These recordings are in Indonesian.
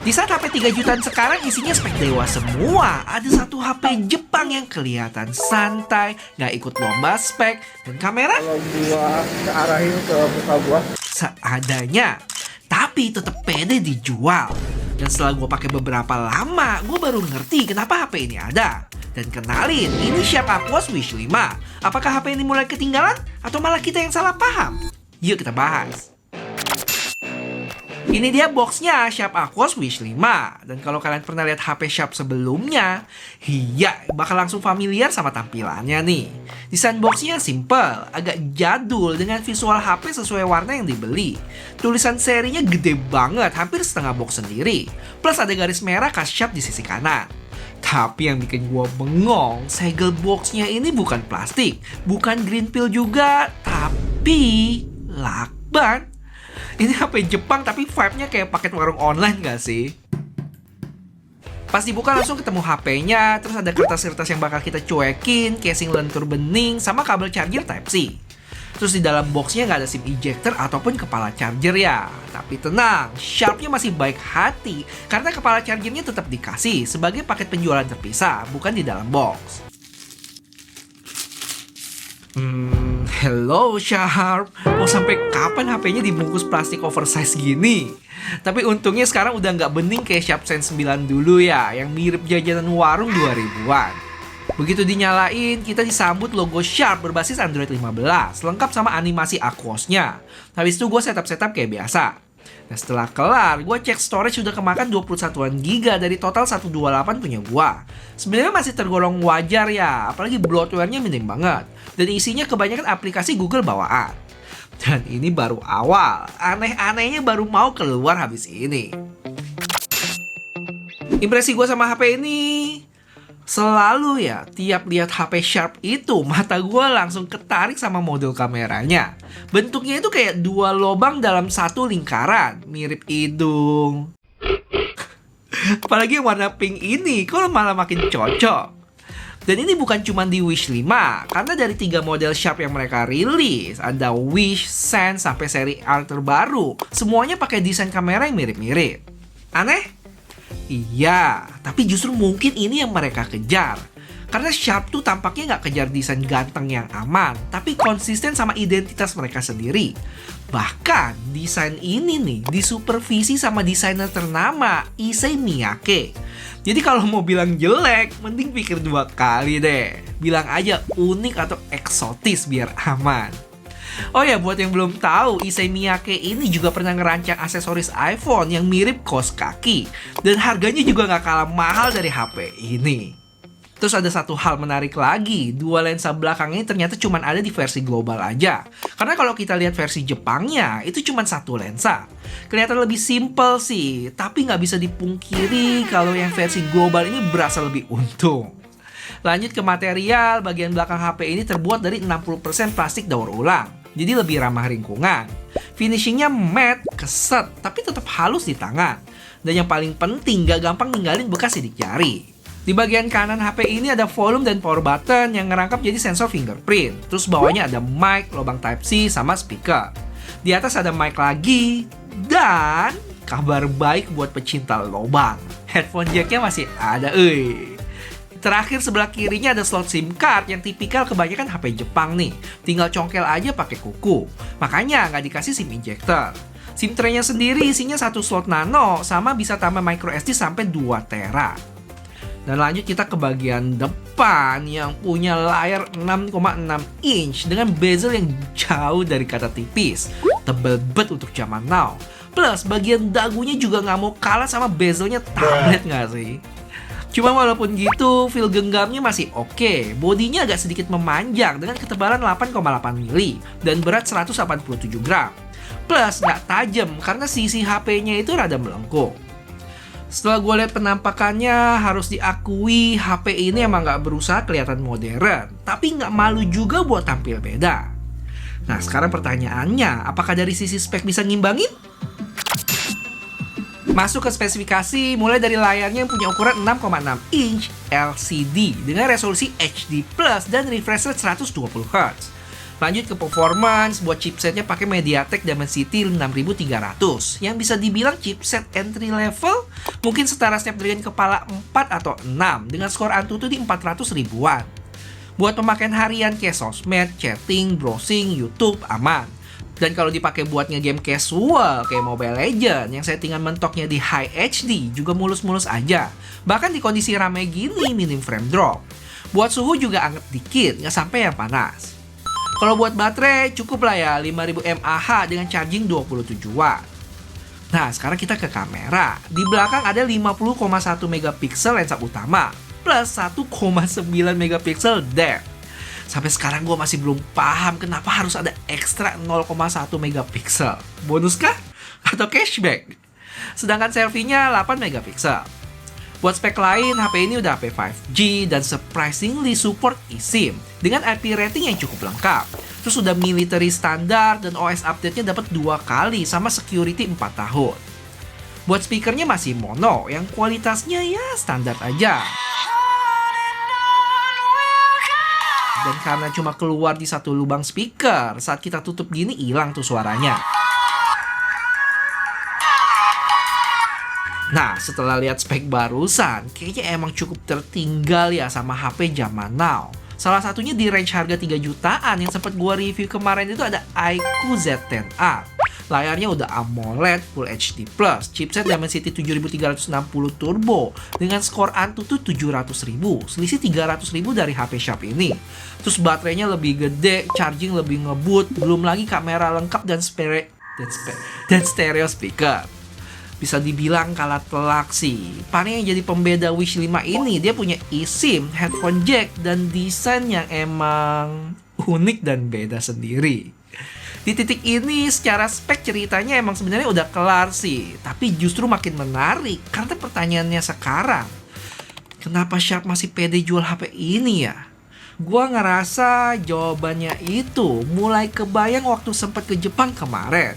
Di saat HP 3 jutaan sekarang isinya spek dewa semua, ada satu HP Jepang yang kelihatan santai, nggak ikut lomba spek, dan kamera Kalau gua arahin ke muka gua, seadanya. Tapi tetap pede dijual. Dan setelah gue pakai beberapa lama, gue baru ngerti kenapa HP ini ada. Dan kenalin, ini Sharp Aquos Wish 5. Apakah HP ini mulai ketinggalan? Atau malah kita yang salah paham? Yuk kita bahas. Ini dia boxnya Sharp Aquos Wish 5. Dan kalau kalian pernah lihat HP Sharp sebelumnya, iya, bakal langsung familiar sama tampilannya nih. Desain boxnya simple, agak jadul dengan visual HP sesuai warna yang dibeli. Tulisan serinya gede banget, hampir setengah box sendiri. Plus ada garis merah khas Sharp di sisi kanan. Tapi yang bikin gua bengong, segel boxnya ini bukan plastik, bukan green pill juga, tapi lakban. Ini HP Jepang tapi vibe-nya kayak paket warung online gak sih? Pas dibuka langsung ketemu HP-nya, terus ada kertas-kertas yang bakal kita cuekin, casing lentur bening, sama kabel charger Type-C. Terus di dalam boxnya nggak ada SIM ejector ataupun kepala charger ya. Tapi tenang, Sharp-nya masih baik hati karena kepala chargernya tetap dikasih sebagai paket penjualan terpisah, bukan di dalam box. Hello Sharp, mau sampai kapan HP-nya dibungkus plastik oversize gini? Tapi untungnya sekarang udah nggak bening kayak Sharp Sense 9 dulu ya, yang mirip jajanan warung 2000-an. Begitu dinyalain, kita disambut logo Sharp berbasis Android 15, lengkap sama animasi Aquos-nya. Habis itu gue setup kayak biasa. Nah setelah kelar, gue cek storage sudah kemakan 21 GB dari total 128 punya gue. Sebenarnya masih tergolong wajar ya, apalagi bloatware-nya minim banget. Dan isinya kebanyakan aplikasi Google bawaan. Dan ini baru awal, aneh-anehnya baru mau keluar habis ini. Impresi gue sama HP ini selalu ya, tiap lihat HP Sharp itu, mata gue langsung ketarik sama modul kameranya. Bentuknya itu kayak dua lubang dalam satu lingkaran, mirip hidung. Apalagi yang warna pink ini, kok malah makin cocok. Dan ini bukan cuma di Wish 5, karena dari 3 model Sharp yang mereka rilis, ada Wish, Sense, sampai seri R terbaru, semuanya pakai desain kamera yang mirip-mirip. Aneh? Iya, tapi justru mungkin ini yang mereka kejar. Karena Sharp tuh tampaknya nggak kejar desain ganteng yang aman, tapi konsisten sama identitas mereka sendiri. Bahkan desain ini nih disupervisi sama desainer ternama Issey Miyake. Jadi kalau mau bilang jelek, mending pikir 2 kali deh. Bilang aja unik atau eksotis biar aman. Oh ya, buat yang belum tahu, Issey Miyake ini juga pernah ngerancang aksesoris iPhone yang mirip kaos kaki. Dan harganya juga nggak kalah mahal dari HP ini. Terus ada satu hal menarik lagi, 2 lensa belakangnya ternyata cuma ada di versi global aja. Karena kalau kita lihat versi Jepangnya, itu cuma 1 lensa. Kelihatan lebih simple sih, tapi nggak bisa dipungkiri kalau yang versi global ini berasa lebih untung. Lanjut ke material, bagian belakang HP ini terbuat dari 60% plastik daur ulang. Jadi lebih ramah lingkungan. Finishingnya matte, keset, tapi tetap halus di tangan. Dan yang paling penting, gak gampang ninggalin bekas sidik jari. Di bagian kanan HP ini ada volume dan power button yang ngerangkap jadi sensor fingerprint. Terus bawahnya ada mic, lubang Type-C, sama speaker. Di atas ada mic lagi. Dan kabar baik buat pecinta lubang, headphone jacknya masih ada, Terakhir sebelah kirinya ada slot SIM card yang tipikal kebanyakan HP Jepang nih. Tinggal congkel aja pakai kuku. Makanya nggak dikasih SIM injector. SIM tray-nya sendiri isinya 1 slot nano sama bisa tambah micro SD sampai 2 tera. Dan lanjut kita ke bagian depan yang punya layar 6,6 inch dengan bezel yang jauh dari kata tipis. Tebel bet untuk zaman now. Plus bagian dagunya juga nggak mau kalah sama bezelnya tablet nggak sih? Cuma walaupun gitu, feel genggamnya masih oke. Bodinya agak sedikit memanjang dengan ketebalan 8,8 mili dan berat 187 gram. Plus nggak tajam karena sisi HP-nya itu rada melengkung. Setelah gue lihat penampakannya, harus diakui HP ini emang nggak berusaha kelihatan modern, tapi nggak malu juga buat tampil beda. Nah sekarang pertanyaannya, apakah dari sisi spek bisa ngimbangin? Masuk ke spesifikasi, mulai dari layarnya yang punya ukuran 6,6 inch LCD dengan resolusi HD+ dan refresh rate 120 Hz. Lanjut ke performance, buat chipsetnya pakai MediaTek Dimensity 6300 yang bisa dibilang chipset entry level, mungkin setara Snapdragon kepala 4 atau 6 dengan skor Antutu di 400 ribuan. Buat pemakaian harian kayak sosmed, chatting, browsing, YouTube aman. Dan kalau dipakai buat ngegame casual kayak Mobile Legends yang settingan mentoknya di High HD juga mulus-mulus aja. Bahkan di kondisi rame gini minim frame drop. Buat suhu juga anget dikit, nggak sampai yang panas. Kalau buat baterai cukup lah ya 5000 mAh dengan charging 27 watt. Nah sekarang kita ke kamera. Di belakang ada 50,1 megapiksel lensa utama plus 1,9 megapiksel depth. Sampai sekarang gue masih belum paham kenapa harus ada ekstra 0,1 megapiksel. Bonus kah? Atau cashback? Sedangkan selfie-nya 8 megapiksel. Buat spek lain, HP ini udah HP 5G dan surprisingly support eSIM dengan IP rating yang cukup lengkap. Terus udah military standar dan OS update-nya dapat 2 kali sama security 4 tahun. Buat speakernya masih mono yang kualitasnya ya standar aja. Dan karena cuma keluar di satu lubang speaker, saat kita tutup gini hilang tuh suaranya. Nah, setelah lihat spek barusan, kayaknya emang cukup tertinggal ya sama HP zaman now. Salah satunya di range harga 3 jutaan yang sempat gua review kemarin itu ada iQOO Z10R. Layarnya udah AMOLED Full HD+, chipset Dimensity 7360 Turbo dengan skor Antutu 700.000, selisih 300.000 dari HP Sharp ini. Terus baterainya lebih gede, charging lebih ngebut, belum lagi kamera lengkap dan stereo speaker. Bisa dibilang kalah telak sih. Paling yang jadi pembeda Wish 5 ini, dia punya eSIM, headphone jack, dan desain yang emang unik dan beda sendiri. Di titik ini secara spek ceritanya emang sebenarnya udah kelar sih, tapi justru makin menarik karena pertanyaannya sekarang, kenapa Sharp masih pede jual HP ini ya? Gua ngerasa jawabannya itu mulai kebayang waktu sempat ke Jepang kemarin.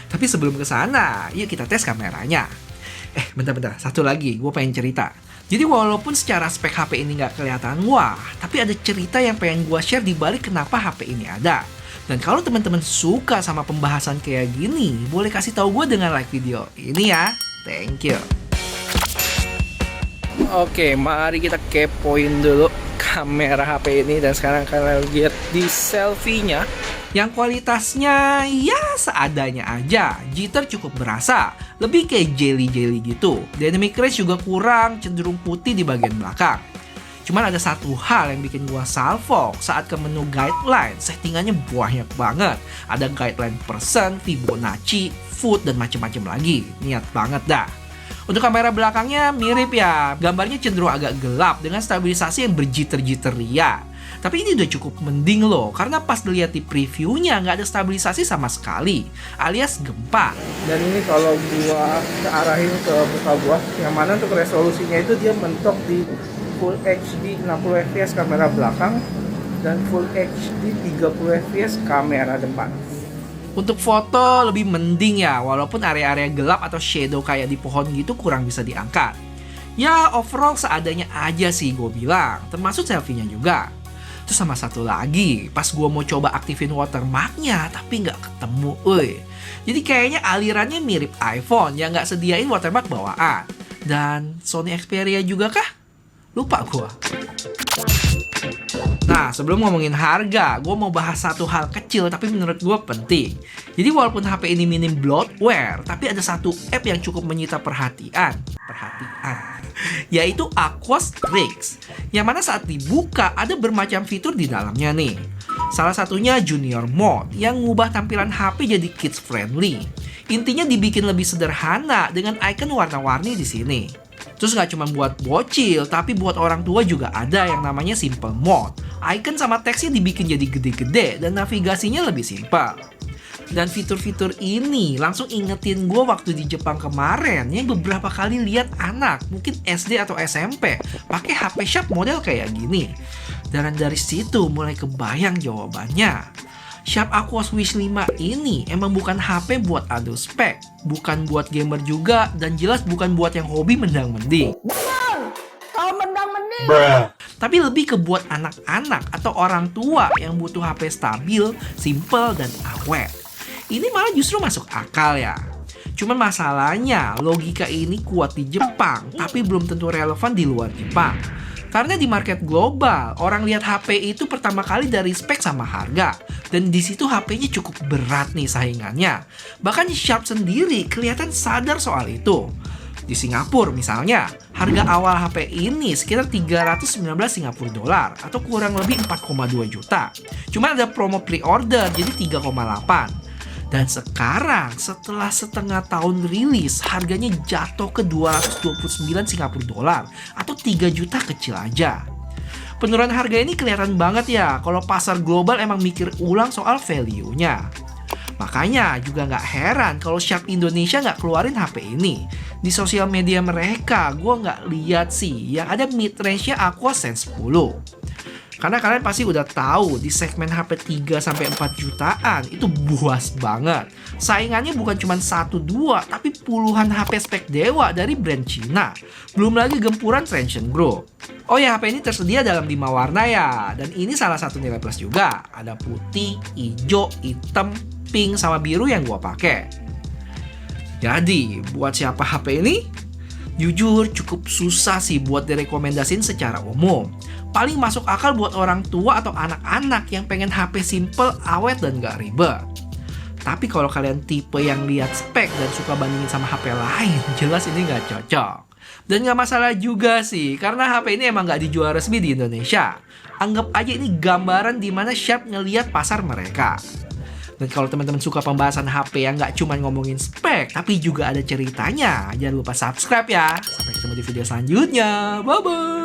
Tapi sebelum ke sana, yuk kita tes kameranya. Bentar, satu lagi, gue pengen cerita. Jadi walaupun secara spek HP ini nggak kelihatan wah, tapi ada cerita yang pengen gue share di balik kenapa HP ini ada. Dan kalau teman-teman suka sama pembahasan kayak gini, boleh kasih tahu gue dengan like video ini ya. Thank you. Oke, mari kita kepoin dulu kamera HP ini. Dan sekarang kalian lihat di selfie-nya yang kualitasnya ya seadanya aja. Jitter cukup berasa, lebih kayak jelly-jelly gitu. Dynamic range juga kurang, cenderung putih di bagian belakang. Cuman ada satu hal yang bikin gua salvo saat ke menu guideline, settingannya banyak banget. Ada guideline persen, Fibonacci, food, dan macem-macem lagi. Niat banget dah. Untuk kamera belakangnya mirip ya, gambarnya cenderung agak gelap dengan stabilisasi yang berjitter-jitter ria. Tapi ini udah cukup mending loh, karena pas dilihat di previewnya nggak ada stabilisasi sama sekali, alias gempa. Dan ini kalau gua arahin ke muka gua, yang mana untuk resolusinya itu dia mentok di Full HD 60 fps kamera belakang dan Full HD 30 fps kamera depan. Untuk foto lebih mending ya, walaupun area-area gelap atau shadow kayak di pohon gitu kurang bisa diangkat. Ya overall seadanya aja sih gue bilang, termasuk selfie-nya juga. Terus sama satu lagi, pas gue mau coba aktifin watermark-nya tapi nggak ketemu, Jadi kayaknya alirannya mirip iPhone yang nggak sediain watermark bawaan. Dan Sony Xperia juga kah? Lupa gue. Nah, sebelum ngomongin harga, gue mau bahas satu hal kecil tapi menurut gue penting. Jadi walaupun HP ini minim bloatware, tapi ada satu app yang cukup menyita perhatian. Yaitu Aquos Tricks. Yang mana saat dibuka ada bermacam fitur di dalamnya nih. Salah satunya Junior Mode yang ngubah tampilan HP jadi kids friendly. Intinya dibikin lebih sederhana dengan icon warna-warni di sini. Terus nggak cuma buat bocil, tapi buat orang tua juga ada yang namanya Simple Mode. Icon sama teksnya dibikin jadi gede-gede dan navigasinya lebih simpel. Dan fitur-fitur ini langsung ingetin gue waktu di Jepang kemarin yang beberapa kali lihat anak, mungkin SD atau SMP, pakai HP Sharp model kayak gini. Dan dari situ mulai kebayang jawabannya. Sharp Aquos Wish 5 ini emang bukan HP buat adu spek, bukan buat gamer juga, dan jelas bukan buat yang hobi mendang-mending. Kalau mendang-mending. tapi lebih ke buat anak-anak atau orang tua yang butuh HP stabil, simple, dan awet. Ini malah justru masuk akal ya. Cuman masalahnya, logika ini kuat di Jepang, tapi belum tentu relevan di luar Jepang. Karena di market global, orang lihat HP itu pertama kali dari spek sama harga. Dan di situ HP-nya cukup berat nih saingannya. Bahkan Sharp sendiri kelihatan sadar soal itu. Di Singapura misalnya, harga awal HP ini sekitar 319 Singapura dolar atau kurang lebih 4,2 juta. Cuma ada promo pre-order jadi 3,8. Dan sekarang setelah setengah tahun rilis, harganya jatuh ke 229 Singapura dolar atau 3 juta kecil aja. Penurunan harga ini kelihatan banget ya kalau pasar global emang mikir ulang soal value-nya. Makanya juga nggak heran kalau Sharp Indonesia nggak keluarin HP ini. Di sosial media mereka, gue nggak lihat sih yang ada mid-range-nya Aqua Sense 10. Karena kalian pasti udah tahu di segmen HP 3-4 jutaan itu buas banget. Saingannya bukan cuma 1-2 tapi puluhan HP spek dewa dari brand Cina. Belum lagi gempuran Transsion Group. Oh ya, HP ini tersedia dalam 5 warna ya. Dan ini salah satu nilai plus juga. Ada putih, hijau, hitam, pink, sama biru yang gua pakai. Jadi, buat siapa HP ini? Jujur cukup susah sih buat direkomendasin secara umum. Paling masuk akal buat orang tua atau anak-anak yang pengen HP simple, awet, dan gak ribet. Tapi kalau kalian tipe yang lihat spek dan suka bandingin sama HP lain, jelas ini gak cocok. Dan gak masalah juga sih, karena HP ini emang gak dijual resmi di Indonesia. Anggap aja ini gambaran dimana Sharp ngeliat pasar mereka. Dan kalau teman-teman suka pembahasan HP yang gak cuma ngomongin spek, tapi juga ada ceritanya, jangan lupa subscribe ya. Sampai ketemu di video selanjutnya. Bye-bye!